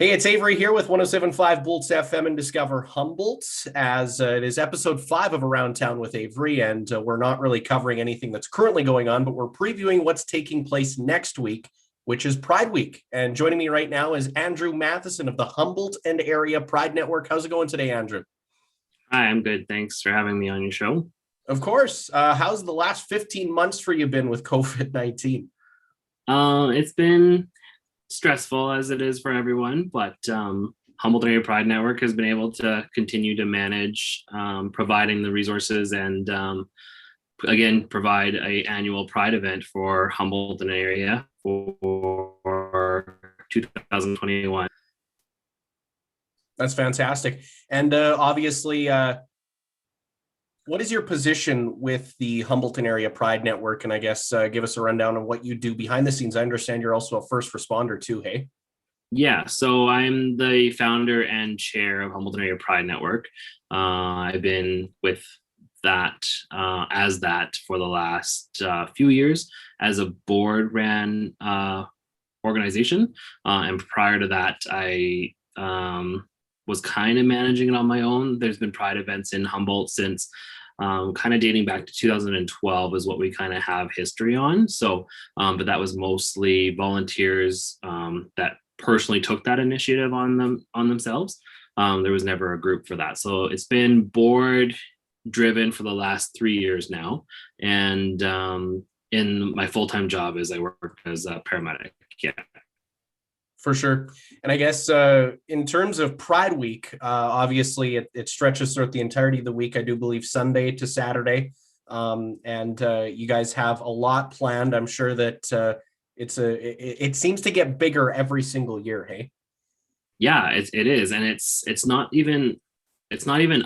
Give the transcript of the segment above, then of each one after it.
Hey, it's Avery here with 107.5 Bolts FM and Discover Humboldt, as it is episode 5 of Around Town with Avery, and we're not really covering anything that's currently going on, but we're previewing what's taking place next week, which is Pride Week. And joining me right now is Andrew Matheson of the Humboldt and Area Pride Network. How's it going today, Andrew? Hi, I'm good. Thanks for having me on your show. Of course. How's the last 15 months for you been with COVID-19? It's been stressful as it is for everyone, but Humboldt Area Pride Network has been able to continue to manage providing the resources and again provide a annual Pride event for Humboldt and area for 2021. That's fantastic. And obviously, what is your position with the Humbleton Area Pride Network? And I guess give us a rundown of what you do behind the scenes. I understand you're also a first responder too, hey? Yeah, so I'm the founder and chair of Humboldt Area Pride Network. I've been with that as that for the last few years as a board ran organization. And prior to that, I was kind of managing it on my own. There's been Pride events in Humboldt since kind of dating back to 2012 is what we kind of have history on. So, but that was mostly volunteers that personally took that initiative on themselves. There was never a group for that. So it's been board driven for the last 3 years now. And in my full-time job is I work as a paramedic. Yeah. For sure. And I guess in terms of Pride Week, obviously it stretches throughout the entirety of the week. I do believe Sunday to Saturday. And you guys have a lot planned. I'm sure that it seems to get bigger every single year, hey? Yeah, it is. And it's not even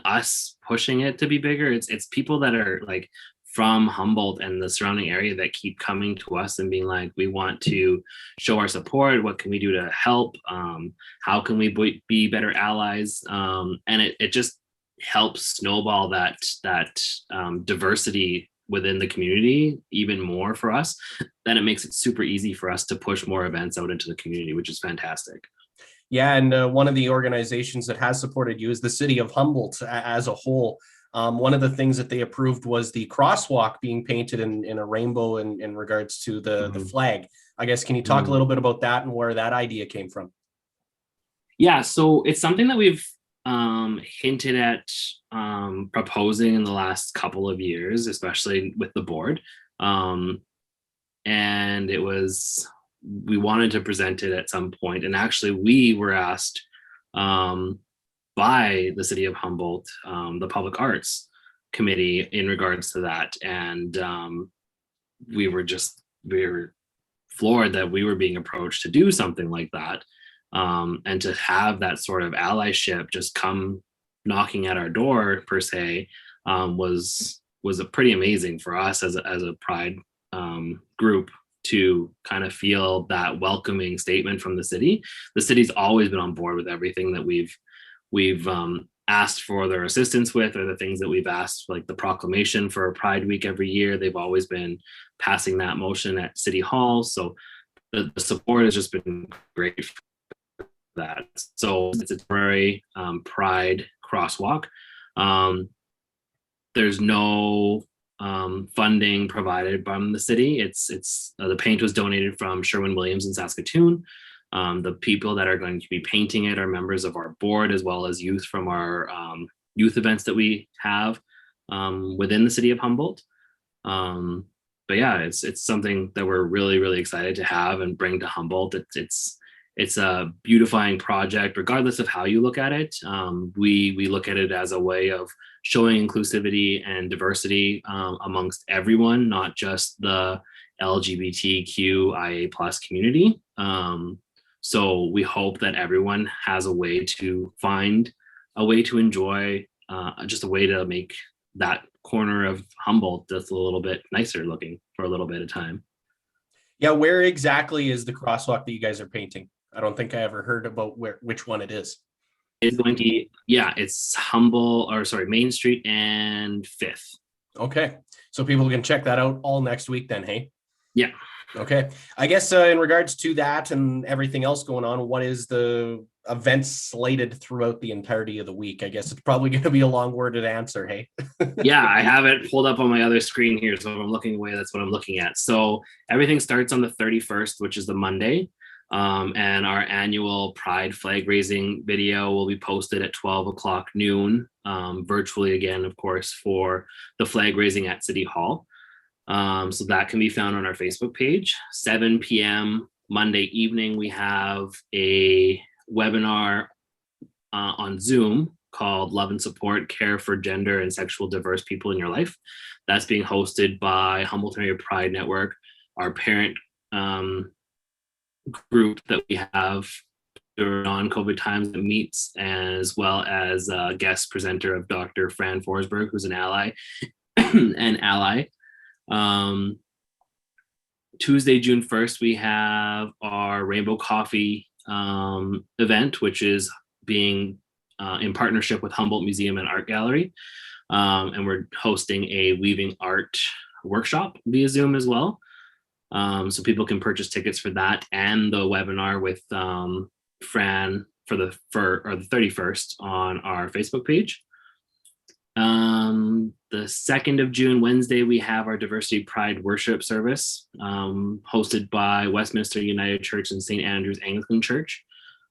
us pushing it to be bigger. It's people that are like from Humboldt and the surrounding area that keep coming to us and being like, we want to show our support. What can we do to help? How can we be better allies? And it just helps snowball that diversity within the community even more for us. Then it makes it super easy for us to push more events out into the community, which is fantastic. Yeah, and one of the organizations that has supported you is the city of Humboldt as a whole. One of the things that they approved was the crosswalk being painted in a rainbow in regards to the flag. I guess, can you talk a little bit about that and where that idea came from? Yeah, so it's something that we've hinted at proposing in the last couple of years, especially with the board. And we wanted to present it at some point. And actually we were asked by the city of Humboldt, the Public Arts Committee in regards to that. And we were floored that we were being approached to do something like that. And to have that sort of allyship just come knocking at our door per se was pretty amazing for us as a Pride group to kind of feel that welcoming statement from the city. The city's always been on board with everything that we've asked for their assistance with, or the things that we've asked, like the proclamation for Pride Week every year. They've always been passing that motion at City Hall. So the support has just been great for that. So it's a temporary Pride crosswalk. There's no funding provided from the city. It's the paint was donated from Sherwin-Williams in Saskatoon. The people that are going to be painting it are members of our board, as well as youth from our youth events that we have within the city of Humboldt. But yeah, it's something that we're really, really excited to have and bring to Humboldt. It's a beautifying project, regardless of how you look at it. We look at it as a way of showing inclusivity and diversity amongst everyone, not just the LGBTQIA plus community. So we hope that everyone has a way to find a way to enjoy, just a way to make that corner of Humboldt just a little bit nicer looking for a little bit of time. Yeah, where exactly is the crosswalk that you guys are painting? I don't think I ever heard about which one it is. It's going to be, it's Main Street and 5th. Okay, so people can check that out all next week then, hey? Yeah. Okay. I guess in regards to that and everything else going on, what is the events slated throughout the entirety of the week? I guess it's probably going to be a long-worded answer, hey? Yeah, I have it pulled up on my other screen here. So if I'm looking away, that's what I'm looking at. So everything starts on the 31st, which is the Monday. And our annual Pride flag raising video will be posted at 12 o'clock noon, virtually again, of course, for the flag raising at City Hall. So that can be found on our Facebook page. 7 p.m. Monday evening, we have a webinar on Zoom called Love and Support Care for Gender and Sexual Diverse People in Your Life. That's being hosted by Humboldt Area Pride Network, our parent group that we have during non-COVID times that meets, as well as a guest presenter of Dr. Fran Forsberg, who's an ally. an ally. Tuesday, June 1st, we have our Rainbow Coffee event, which is being in partnership with Humboldt Museum and Art Gallery. And we're hosting a weaving art workshop via Zoom as well. So people can purchase tickets for that and the webinar with Fran for the 31st on our Facebook page. The 2nd of June, Wednesday, we have our Diversity Pride Worship Service hosted by Westminster United Church and St. Andrew's Anglican Church.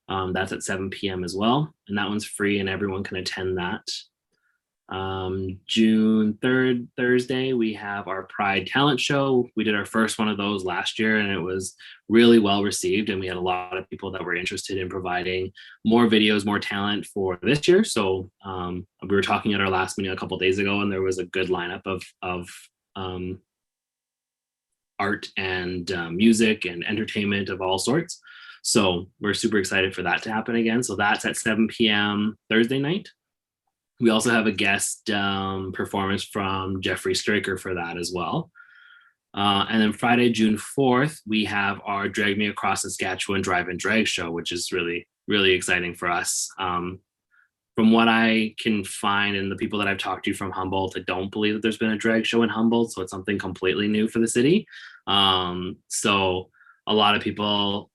That's at 7 p.m. as well. And that one's free and everyone can attend that. June 3rd, Thursday, we have our Pride Talent Show. We did our first one of those last year and it was really well received. And we had a lot of people that were interested in providing more videos, more talent for this year. So we were talking at our last meeting a couple of days ago and there was a good lineup of art and music and entertainment of all sorts. So we're super excited for that to happen again. So that's at 7 p.m. Thursday night. We also have a guest performance from Jeffrey Straker for that as well. And then Friday, June 4th, we have our Drag Me Across Saskatchewan Drive and Drag Show, which is really, really exciting for us. From what I can find and the people that I've talked to from Humboldt, I don't believe that there's been a drag show in Humboldt, so it's something completely new for the city. So a lot of people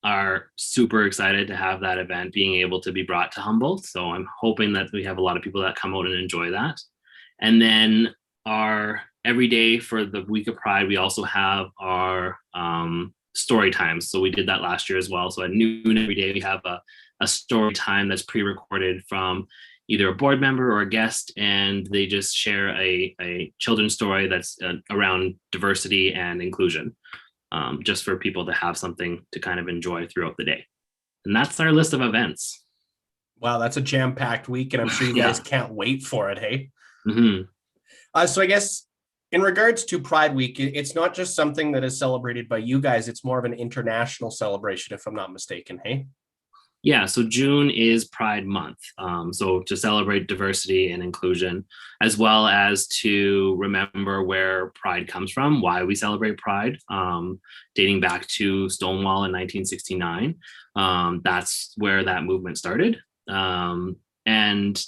are super excited to have that event being able to be brought to Humboldt. So I'm hoping that we have a lot of people that come out and enjoy that. And then our every day for the week of Pride, we also have our story times. So we did that last year as well. So at noon every day, we have a story time that's pre-recorded from either a board member or a guest, and they just share a children's story that's around diversity and inclusion. Just for people to have something to kind of enjoy throughout the day. And that's our list of events. Wow, that's a jam-packed week, and I'm sure you guys can't wait for it, hey? Mm-hmm. So I guess in regards to Pride Week, it's not just something that is celebrated by you guys, it's more of an international celebration, if I'm not mistaken, hey? Yeah, so June is Pride Month. So to celebrate diversity and inclusion, as well as to remember where Pride comes from, why we celebrate Pride, dating back to Stonewall in 1969. That's where that movement started. And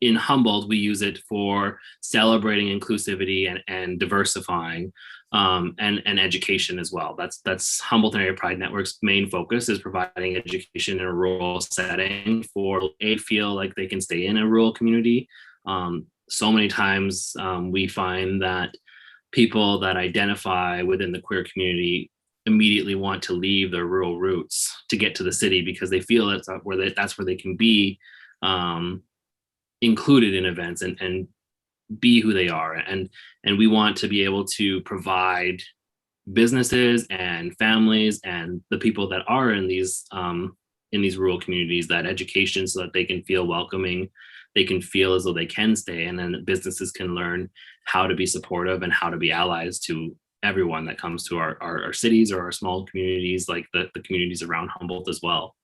in Humboldt, we use it for celebrating inclusivity and diversifying. And education as well. That's Humboldt Area Pride Network's main focus is providing education in a rural setting for a feel like they can stay in a rural community. So many times we find that people that identify within the queer community immediately want to leave their rural roots to get to the city because they feel that's where they can be included in events and be who they are, and we want to be able to provide businesses and families and the people that are in these rural communities that education so that they can feel welcoming, they can feel as though they can stay, and then businesses can learn how to be supportive and how to be allies to everyone that comes to our cities or our small communities, like the communities around Humboldt as well.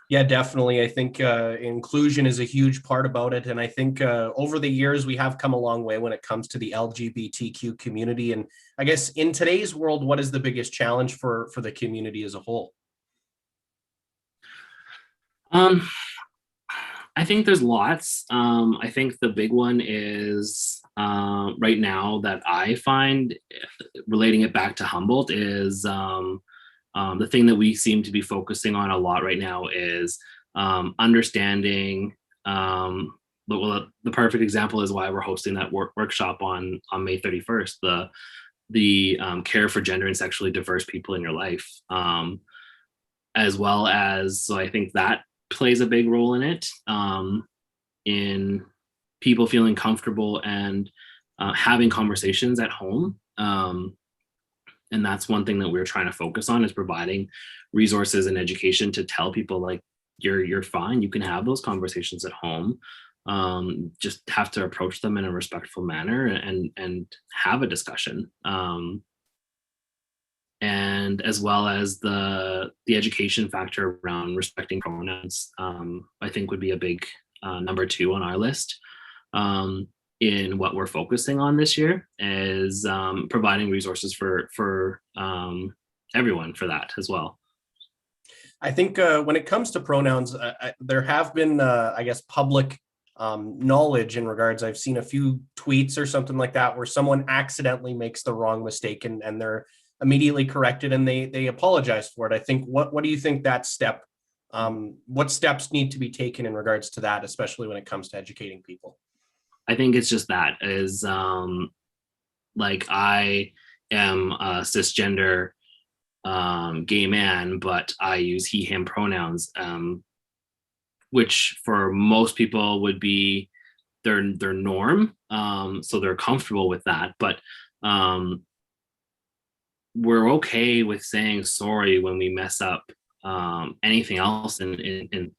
Yeah, definitely. I think inclusion is a huge part about it. And I think over the years, we have come a long way when it comes to the LGBTQ community. And I guess in today's world, what is the biggest challenge for the community as a whole? I think there's lots. I think the big one is right now that I find, relating it back to Humboldt, is the thing that we seem to be focusing on a lot right now is understanding. The perfect example is why we're hosting that workshop on May 31st. The care for gender and sexually diverse people in your life, as well as, so I think that plays a big role in it, in people feeling comfortable and having conversations at home. And that's one thing that we're trying to focus on, is providing resources and education to tell people, like, you're fine, you can have those conversations at home. Just have to approach them in a respectful manner and have a discussion. And as well as the education factor around respecting pronouns, I think would be a big number two on our list. In what we're focusing on this year is providing resources for everyone for that as well. I think when it comes to pronouns, there have been, I guess, public knowledge in regards. I've seen a few tweets or something like that where someone accidentally makes the wrong mistake and they're immediately corrected and they apologize for it. I think, what do you think that step, what steps need to be taken in regards to that, especially when it comes to educating people? I think it's just that is like, I am a cisgender gay man, but I use he, him pronouns, which for most people would be their norm. So they're comfortable with that, but we're okay with saying sorry when we mess up anything else in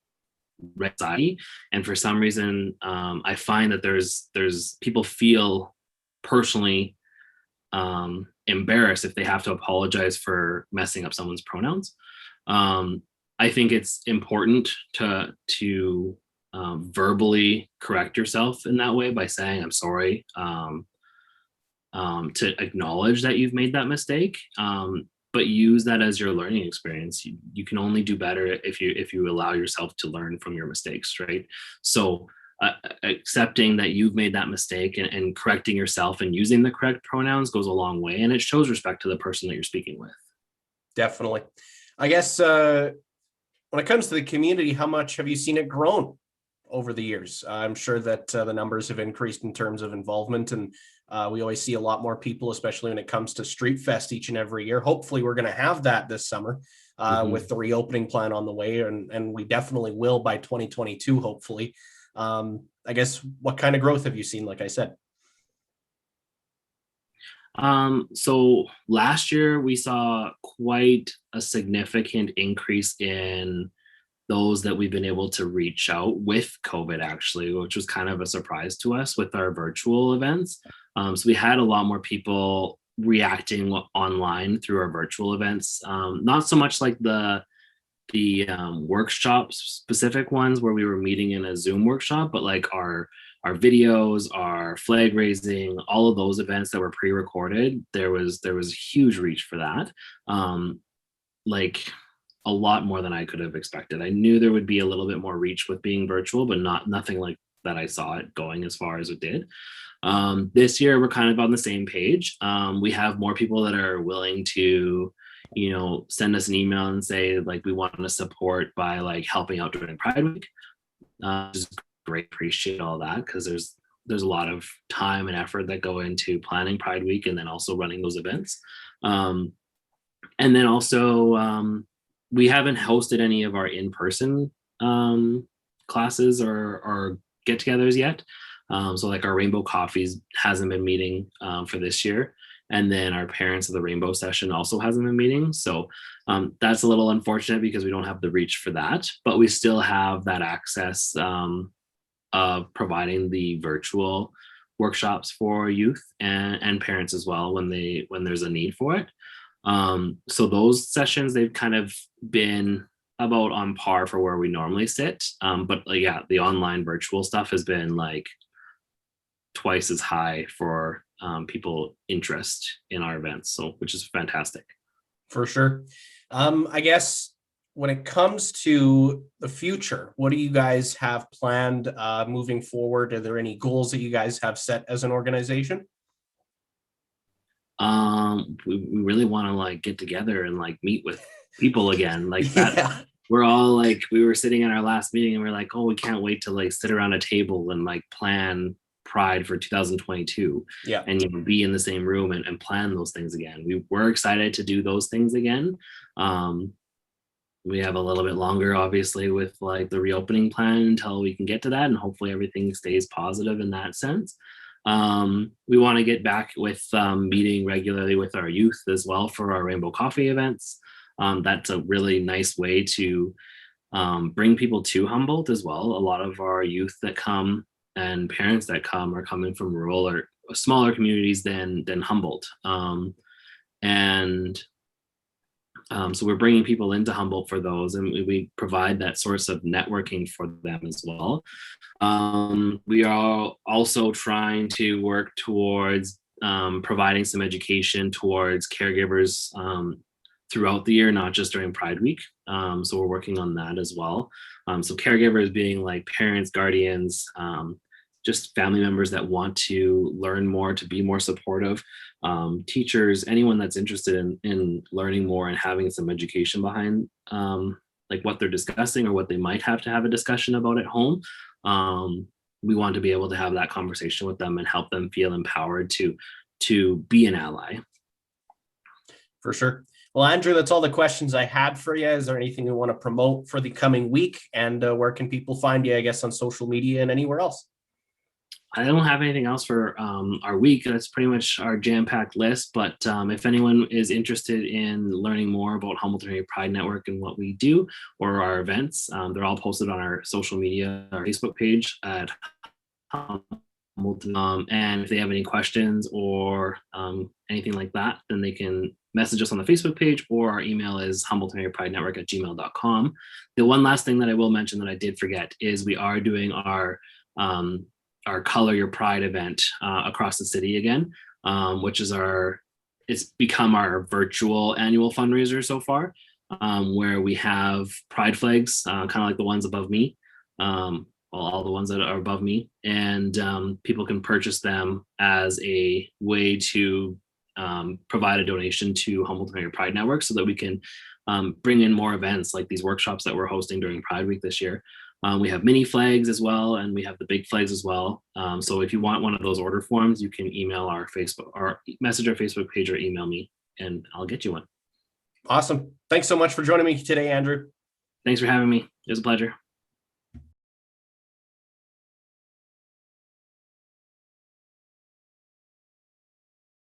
society. And for some reason, I find that there's people feel personally embarrassed if they have to apologize for messing up someone's pronouns. I think it's important to verbally correct yourself in that way by saying I'm sorry, to acknowledge that you've made that mistake, but use that as your learning experience. You can only do better if you allow yourself to learn from your mistakes, right? So accepting that you've made that mistake and correcting yourself and using the correct pronouns goes a long way, and it shows respect to the person that you're speaking with. Definitely. I guess when it comes to the community, how much have you seen it grown over the years? I'm sure that the numbers have increased in terms of involvement, and we always see a lot more people, especially when it comes to Street Fest each and every year. Hopefully we're going to have that this summer with the reopening plan on the way, and we definitely will by 2022, hopefully. I guess, what kind of growth have you seen, like I said? So last year we saw quite a significant increase in those that we've been able to reach out with COVID, actually, which was kind of a surprise to us with our virtual events. So we had a lot more people reacting online through our virtual events. Not so much like the workshops, specific ones where we were meeting in a Zoom workshop, but like our videos, our flag raising, all of those events that were pre-recorded, there was huge reach for that. Like a lot more than I could have expected. I knew there would be a little bit more reach with being virtual, but nothing like that I saw it going as far as it did. This year we're kind of on the same page. We have more people that are willing to, send us an email and say, like, we want to support by like helping out during Pride Week. Just great, appreciate all that, because there's a lot of time and effort that go into planning Pride Week and then also running those events. And then also we haven't hosted any of our in-person classes or get-togethers yet. So like our Rainbow Coffees hasn't been meeting for this year. And then our Parents of the Rainbow session also hasn't been meeting. So that's a little unfortunate because we don't have the reach for that, but we still have that access of providing the virtual workshops for youth and parents as well when there's a need for it. So those sessions, they've kind of been about on par for where we normally sit. But yeah, the online virtual stuff has been like twice as high for people interest in our events, so which is fantastic. For sure. I guess when it comes to the future, what do you guys have planned moving forward? Are there any goals that you guys have set as an organization? We really want to like get together and like meet with people again, like that. Yeah, We're all like, we were sitting in our last meeting and we're like, oh, we can't wait to like sit around a table and like plan Pride for 2022 yeah, and, you know, be in the same room and plan those things again. We were excited to do those things again. Um, we have a little bit longer, obviously, with like the reopening plan until we can get to that, and hopefully everything stays positive in that sense. We want to get back with meeting regularly with our youth as well for our Rainbow Coffee events. That's a really nice way to bring people to Humboldt as well. A lot of our youth that come and parents that come are coming from rural or smaller communities than Humboldt. And so we're bringing people into Humboldt for those, and we provide that source of networking for them as well. We are also trying to work towards providing some education towards caregivers throughout the year, not just during Pride Week. So we're working on that as well. So caregivers being like parents, guardians, just family members that want to learn more, to be more supportive, teachers, anyone that's interested in learning more and having some education behind like what they're discussing or what they might have to have a discussion about at home. We want to be able to have that conversation with them and help them feel empowered to be an ally. for sure. Well, Andrew, that's all the questions I had for you. Is there anything you want to promote for the coming week? And where can people find you, I guess, on social media and anywhere else? I don't have anything else for our week. That's pretty much our jam-packed list. But if anyone is interested in learning more about Humboldt Area Pride Network and what we do or our events, they're all posted on our social media, our Facebook page at Humboldt. And if they have any questions or anything like that, then they can message us on the Facebook page, or our email is humboldtareapridenetwork@gmail.com. The one last thing that I will mention that I did forget is we are doing our Color Your Pride event across the city again, which is it's become our virtual annual fundraiser so far, where we have pride flags, kind of like the ones above me, all the ones that are above me, and people can purchase them as a way to provide a donation to Humboldt Area Pride Network so that we can bring in more events like these workshops that we're hosting during Pride Week this year. We have mini flags as well, and we have the big flags as well. So if you want one of those order forms, you can email our Facebook or message our Facebook page or email me, and I'll get you one. Awesome. Thanks so much for joining me today, Andrew. Thanks for having me. It was a pleasure.